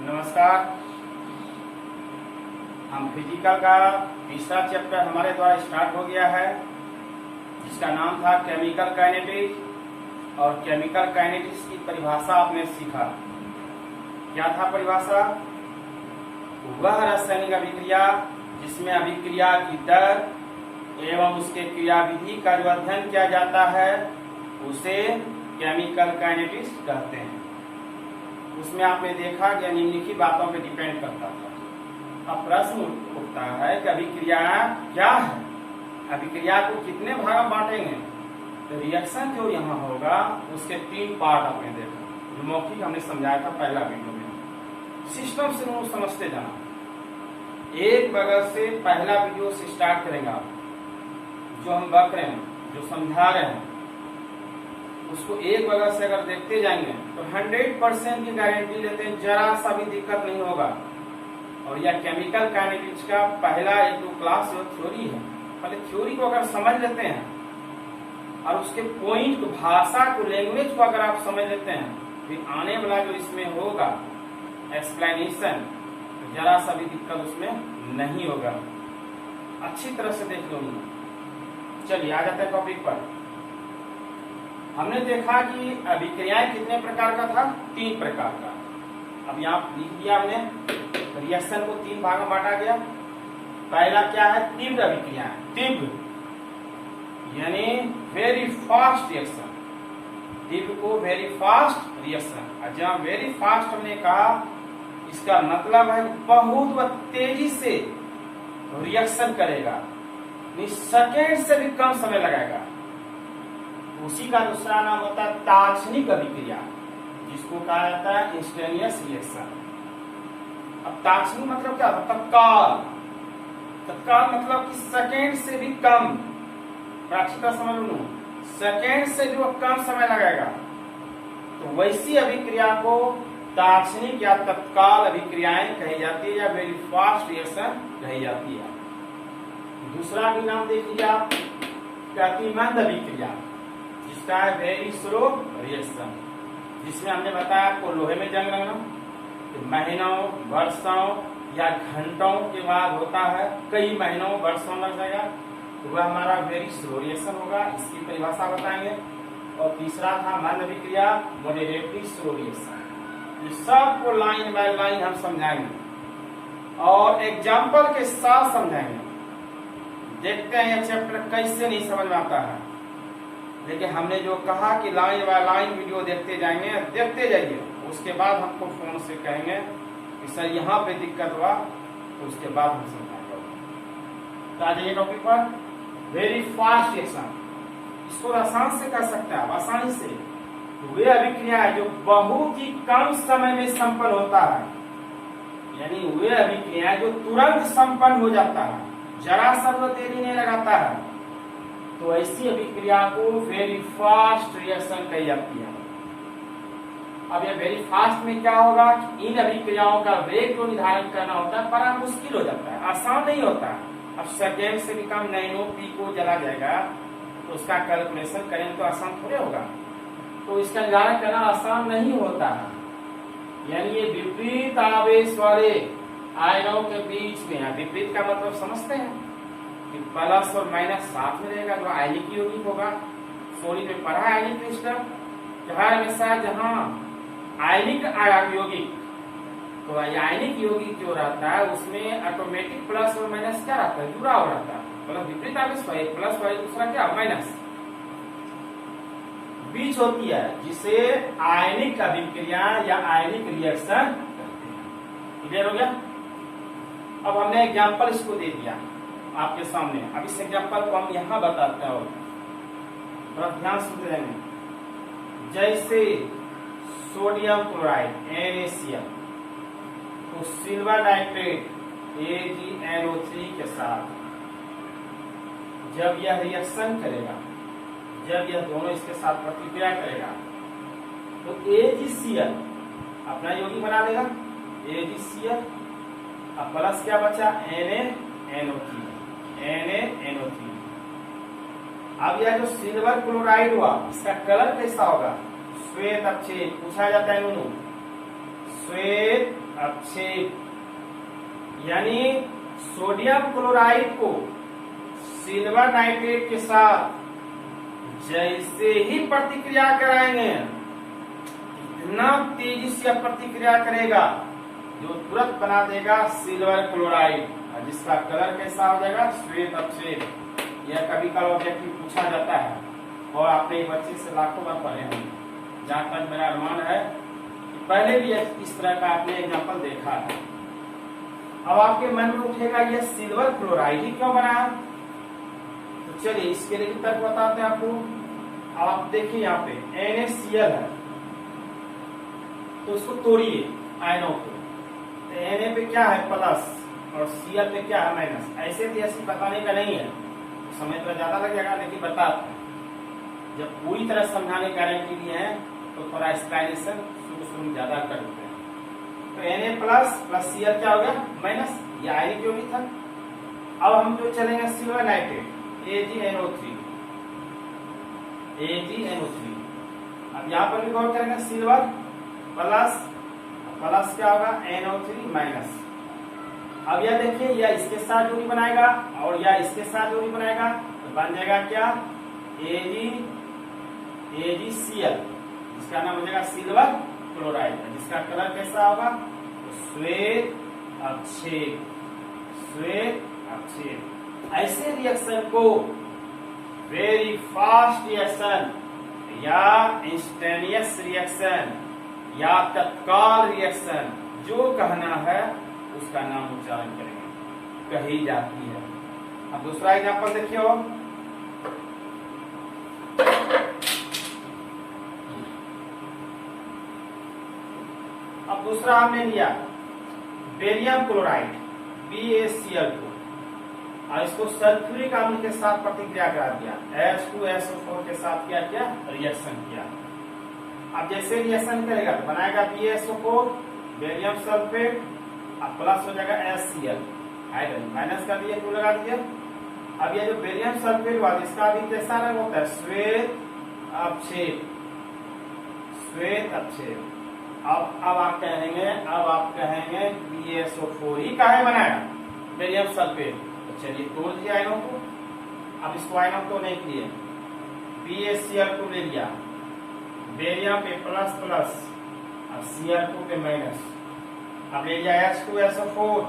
नमस्कार। हम फिजिकल का तीसरा चैप्टर हमारे द्वारा स्टार्ट हो गया है, जिसका नाम था केमिकल काइनेटिक्स। और केमिकल काइनेटिक्स की परिभाषा आपने सीखा। क्या था परिभाषा? वह रासायनिक अभिक्रिया जिसमें अभिक्रिया की दर एवं उसके क्रियाविधि का जो अध्ययन किया जाता है उसे केमिकल काइनेटिक्स कहते हैं। उसमें आपने देखा कि निम्नलिखित बातों पे डिपेंड करता था। अब प्रश्न उठता है कि अभिक्रिया क्या है, अभिक्रिया को कितने भाग में बांटेंगे? तो रिएक्शन जो यहाँ होगा उसके 3 पार्ट आपने देखा, जो मौखिक हमने समझाया था पहला वीडियो में। सिस्टम से लोग समझते जाना। एक बगल से पहला वीडियो से स्टार्ट करेंगे आप। जो हम बक रहे हैं, जो समझा रहे हैं, उसको एक बगल से अगर देखते जाएंगे तो 100% की गारंटी लेते हैं, जरा सा भी दिक्कत नहीं होगा। और यह केमिकल काइनेटिक्स का पहला 1-2 क्लास जो थ्योरी है, पहले थ्योरी को अगर समझ लेते हैं और उसके पॉइंट को, भाषा को, लैंग्वेज को अगर आप समझ लेते हैं, फिर आने वाला जो इसमें होगा एक्सप्लेनेशन, तो जरा सा भी दिक्कत उसमें नहीं होगा। अच्छी तरह से देख लो। चलिए आ जाते हैं टॉपिक पर। हमने देखा कि अभिक्रियाएं कितने प्रकार का था? 3 प्रकार का। अब यहाँ लिख दिया हमने, रिएक्शन को 3 भाग में बांटा गया। पहला क्या है? तीव्र अभिक्रियाएं। तीव्र यानी वेरी फास्ट रिएक्शन। तीव्र को वेरी फास्ट रिएक्शन। और जहाँ वेरी फास्ट हमने कहा, इसका मतलब है बहुत तेजी से रिएक्शन करेगा, सेकेंड से भी कम समय लगाएगा। उसी का दूसरा नाम होता है तात्क्षणिक अभिक्रिया, जिसको कहा जाता है इंस्टेंटेनियस रिएक्शन। अब तात्क्षणिक मतलब क्या? तत्काल। तत्काल मतलब कि सेकेंड से भी कम, प्राचीनता समझ लो, सेकेंड से भी कम समय लगाएगा। तो वैसी अभिक्रिया को तात्क्षणिक या तत्काल अभिक्रियाएं कही जाती है, या वेरी फास्ट रिएक्शन कही जाती है। दूसरा भी नाम देख लीजिए आप, गतिमंद अभिक्रिया, जिसका है वेरी स्लो रिएक्शन, जिसमें हमने बताया आपको लोहे में जंग लगना महीनों, वर्षों या घंटों के बाद होता है, कई महीनों वर्षों लग जाएगा, तो वह हमारा वेरी स्लो रिएक्शन होगा। इसकी परिभाषा बताएंगे। और तीसरा था मंद अभिक्रिया, मॉडरेटली स्लो रिएक्शन। ये सबको लाइन बाय लाइन हम समझाएंगे और एग्जाम्पल के साथ समझाएंगे। देखते हैं यह चैप्टर कैसे नहीं समझ में आता है, लेकिन हमने जो कहा कि लाइन बाय लाइन वीडियो देखते जाएंगे, देखते जाइए। उसके बाद हमको फोन से कहेंगे कि सर यहाँ पे दिक्कत हुआ, तो उसके बाद हम समझाएंगे। तो आ जाइए टॉपिक पर। वेरी फास्ट रिएक्शन, इसको आसान से कर सकते हैं आप, आसानी से। तो वे अभिक्रिया है जो बहुत ही कम समय में संपन्न होता है, यानी वे अभिक्रिया जो तुरंत संपन्न हो जाता है, जरा सा तो देरी नहीं लगाता है, तो ऐसी अभिक्रिया को वेरी फास्ट रिएक्शन कही जाती है। अब ये वेरी फास्ट में क्या होगा? इन अभिक्रियाओं का वेग जो निर्धारण करना होता है बड़ा मुश्किल हो जाता है, आसान नहीं होता है। अब सेकेंड से भी कम नैनो पिको चला जाएगा, तो उसका कैलकुलेशन करें तो आसान थोड़े होगा, तो इसका निर्धारण करना आसान नहीं होता है। यानी ये विपरीत आवेश वाले आयनों के बीच में, विपरीत का मतलब समझते हैं कि प्लस और माइनस साथ में रहेगा, जो आयनिक यौगिक होगा। सोलिड में पढ़ा आयनिक क्रिस्टल, जहाँ हमेशा जहाँ आयनिक यौगिक, तो आयनिक यौगिक जो रहता है उसमें ऑटोमेटिक प्लस और माइनस क्या रहता है? जुड़ा हुआ रहता है। मतलब विपरीत आवेश एक प्लस वाले, दूसरा क्या? माइनस बीच होती है, जिसे आयनिक अभिक्रिया या आयनिक रिएक्शन कहते हैं। क्लियर हो गया? अब हमने एग्जाम्पल इसको दे दिया आपके सामने। अब इस एग्जाम्पल को हम यहाँ बताते हैं, और ध्यान सुनते रहेंगे। जैसे सोडियम क्लोराइड NaCl तो सिल्वर नाइट्रेट AgNO3 के साथ जब यह रिएक्शन करेगा, जब यह दोनों इसके साथ प्रतिक्रिया करेगा, तो AgCl अपना यौगिक बना देगा, AgCl। अब प्लस क्या बचा? NaNO3। अब यह जो सिल्वर क्लोराइड हुआ, इसका कलर कैसा होगा? श्वेत अपक्षेप पूछा जाता है नूनू, श्वेत अपक्षेप यानी सोडियम क्लोराइड को सिल्वर नाइट्रेट के साथ जैसे ही प्रतिक्रिया कराएंगे, इतना तेजी से प्रतिक्रिया करेगा जो तुरंत बना देगा सिल्वर क्लोराइड, जिसका कलर कैसा हो जाएगा, श्वेत अपक्षेप। यह कभी कभी ऑब्जेक्टिव पूछा जाता है और आपने बच्चे से लाखों बार पढ़े होंगे। जहां तक मेरा अनुमान है कि पहले भी इस तरह का आपने एग्जाम्पल देखा है। अब आपके मन में उठेगा यह सिल्वर क्लोराइड ही क्यों बना है, तो चलिए इसके लिए तर्क बताते हैं आपको। अब आप देखिए यहाँ पे NaCl है, तो उसको तोड़िए आयनों को, तो Na पे क्या है प्लस और Cl पे क्या है माइनस। ऐसे भी ऐसे बताने का नहीं है, समय थोड़ा ज्यादा लग जाएगा, लेकिन बताते हैं। जब पूरी तरह समझाने की गारंटी भी है तो थोड़ा एक्सप्लेनेशन शुरू में ज्यादा कर देते हैं। तो Na प्लस प्लस Cl क्या हो गया माइनस, ये आयनिक यौगिक था। अब हम जो चलेंगे सिल्वर नाइट्रेट AgNO3, अब यहाँ पर भी गौर करेंगे सिल्वर प्लस प्लस क्या होगा NO3 माइनस। अब यह देखिए यह इसके साथ जोड़ी बनाएगा और यह इसके साथ जोड़ी बनाएगा, तो बन जाएगा क्या AgCl, जिसका नाम हो जाएगा सिल्वर क्लोराइड, जिसका कलर कैसा होगा, तो श्वेत अपक्षेप, श्वेत अपक्षेप। ऐसे रिएक्शन को वेरी फास्ट रिएक्शन या इंस्टेनियस रिएक्शन या तत्काल रिएक्शन जो कहना है उसका नाम उच्चारण करेंगे, कही जाती है। अब दूसरा एग्जाम्पल देखिए, अब दूसरा हमने लिया बेरियम क्लोराइड BaCl को, और इसको सल्फ्यूरिक अम्ल के साथ प्रतिक्रिया करा दिया, H2SO4 के साथ क्या किया, रिएक्शन किया। अब जैसे रिएक्शन करेगा तो बनाएगा BaSO4 बेरियम सल्फेट, अब प्लस हो जाएगा HCl, हाइड्रोजन माइनस कर दिया, 2 लगा दिया। अब ये जो बेरियम सल्फेट हुआ इसका भी कैसा रंग होता है, श्वेत अपक्षेप, श्वेत अपक्षेप। अब आप कहेंगे BaSO4 ही काहे बनाया बेरियम सल्फेट, तो चलिए तोड़ दिया आयनों को। अब इसको आयनों को नहीं किए, BaCl को ले लिया, बेरियम पे प्लस प्लस, अब Cl2 पे माइनस, अब ले लिया H2SO4,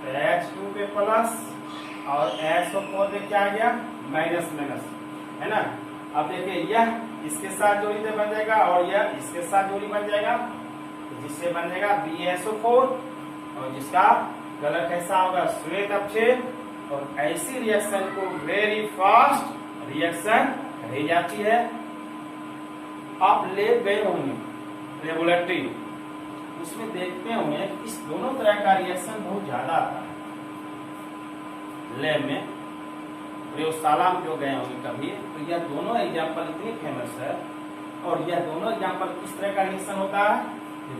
तो H2 पे प्लस और SO4 पे क्या आ गया माइनस माइनस, है ना। अब देखिए यह इसके साथ जोड़ी से बन जाएगा और यह इसके साथ जोड़ी बन जाएगा, जिससे बन जाएगा BaSO4 और जिसका कलर कैसा होगा, श्वेत अपक्षेप। और ऐसी रिएक्शन को वेरी फास्ट रिएक्शन कही जाती है। आप ले गए होंगे लेबोरेटरी, उसमें देखते होंगे कि इस दोनों तरह का रिएक्शन बहुत ज्यादा आता है। लैब में प्रयोगशाला में जो गए होंगे कभी, तो यह दोनों एग्जाम्पल इतने फेमस है। और यह दोनों एग्जाम्पल किस तरह का रिएक्शन होता है,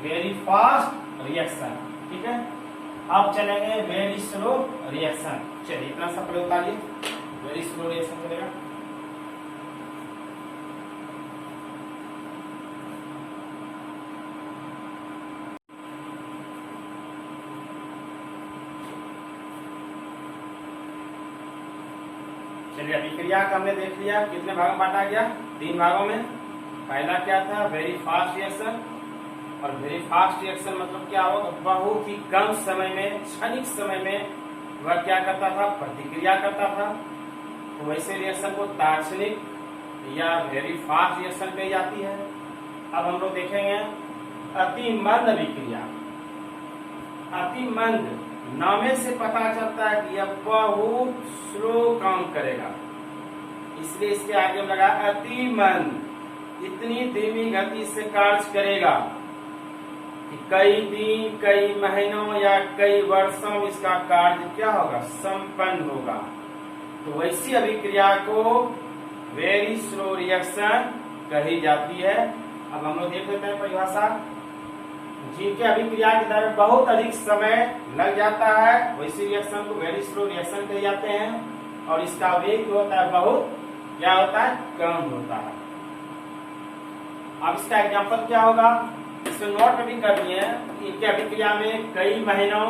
वेरी फास्ट रिएक्शन, ठीक है। अब चलेंगे वेरी स्लो रिएक्शन। चलिए इतना सा प्रयोग करिए, वेरी स्लो रिएक्शन चलेगा। चलिए अभिक्रिया का हमने देख लिया, कितने भागों में बांटा गया, 3 भागों में। पहला क्या था, वेरी फास्ट रिएक्शन। और वेरी फास्ट रिएक्शन मतलब क्या होगा, बहुत ही कम समय में, क्षणिक समय में वह क्या करता था, प्रतिक्रिया करता था। तो वैसे रिएक्शन को तात्क्षणिक या वेरी फास्ट रिएक्शन कही जाती है। अब हम लोग देखेंगे अति मंद अभिक्रिया। अति मंद नामे से पता चलता है कि यह बहुत स्लो काम करेगा, इसलिए इसके आगे लगा अति मंद, इतनी धीमी गति से कार्य करेगा कि कई दिन, कई महीनों या कई वर्षों में इसका कार्य क्या होगा, संपन्न होगा। तो वैसी अभिक्रिया को वेरी स्लो रिएक्शन कही जाती है। अब हम लोग देख लेते हैं परिभाषा। जिनके अभिक्रिया के दौरान बहुत अधिक समय लग जाता है, वैसी रिएक्शन को वेरी स्लो रिएक्शन कहे जाते हैं। और इसका वेग जो होता है बहुत क्या होता है, कम होता है। अब इसका एग्जांपल क्या होगा, इसे नोट भी कर लिए इनके अभिक्रिया में कई महीनों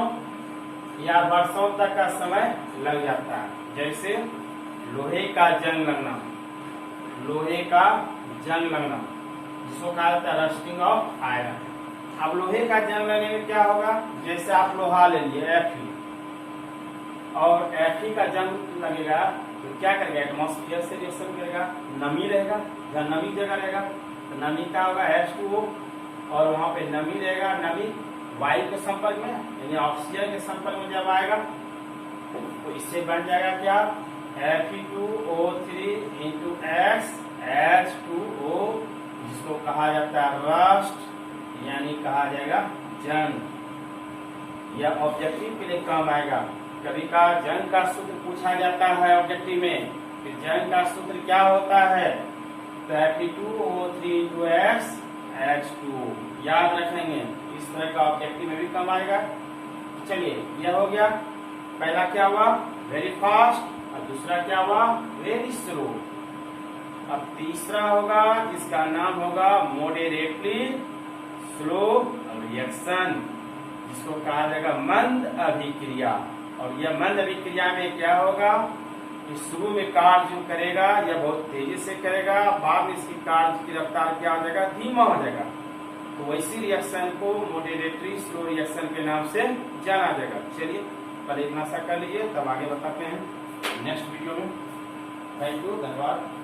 या वर्षों तक का समय लग जाता है। जैसे लोहे का जंग लगना, लोहे का जंग लगना जिसको कहा जाता है रस्टिंग ऑफ आयरन। अब लोहे का जंग लगने में क्या होगा, जैसे आप लोहा ले लिए Fe और Fe का जंग लगेगा तो क्या करेगा, एटमॉस्फेयर से रिएक्शन करेगा, नमी रहेगा, जहाँ नमी जगह रहेगा तो नमी का होगा H2O और वहां पे नमी रहेगा, नमी वायु के संपर्क में यानी ऑक्सीजन के संपर्क में जब आएगा तो इससे बन जाएगा क्या, Fe2O3 into X H2O जिसको कहा जाता है रस्ट यानी कहा जाएगा जंग। यह ऑब्जेक्टिव के लिए काम आएगा। कभी का जंग का सूत्र पूछा जाता है ऑब्जेक्टिव में, फिर जंग का सूत्र क्या होता है, तो Fe2O3 into X H2O याद रखेंगे। इस तरह का ऑब्जेक्टिव में भी काम आएगा। चलिए यह हो गया, पहला क्या हुआ वेरी फास्ट और दूसरा क्या हुआ वेरी स्लो। अब तीसरा होगा जिसका नाम होगा मॉडरेटली स्लो रिएक्शन जिसको कहा जाएगा मंद अभिक्रिया। और यह मंद अभिक्रिया में क्या होगा कि शुरू में कार्य जो करेगा यह बहुत तेजी से करेगा, बाद में इसकी कार्य की रफ्तार क्या हो जाएगा, धीमा हो जाएगा। तो वैसी रिएक्शन को मॉडरेटली स्लो रिएक्शन के नाम से जाना जाएगा। चलिए पहले इतना सा कर लीजिए, तब आगे बताते हैं नेक्स्ट वीडियो में। थैंक यू, धन्यवाद।